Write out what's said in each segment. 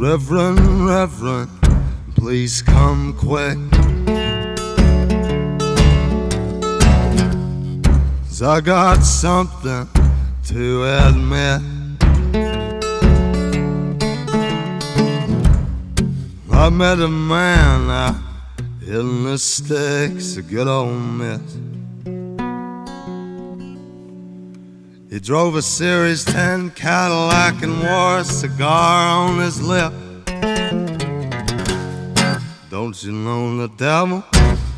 Reverend, Reverend, please come quick. 'Cause I got something to admit. I met a man out in the sticks, a good old miss. He drove a Series 10 Cadillac and wore a cigar on his lip. Don't you know the devil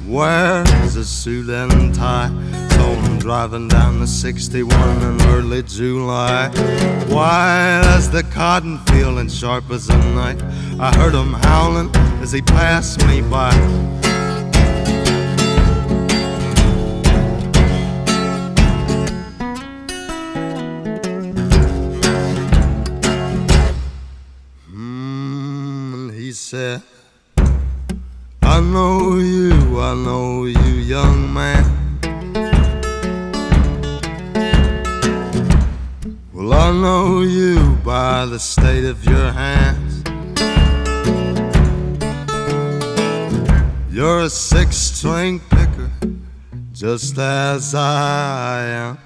wears a suit and tie? Saw him driving down the 61 in early July, white as the cotton field and sharp as a knife. I heard him howling as he passed me by. And he said, I know you, young man. Well, I know you by the state of your hands. You're a six-string picker, just as I am.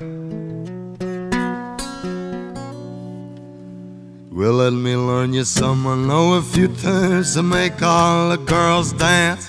Well, let me learn you some. I know a few tunes to make all the girls dance.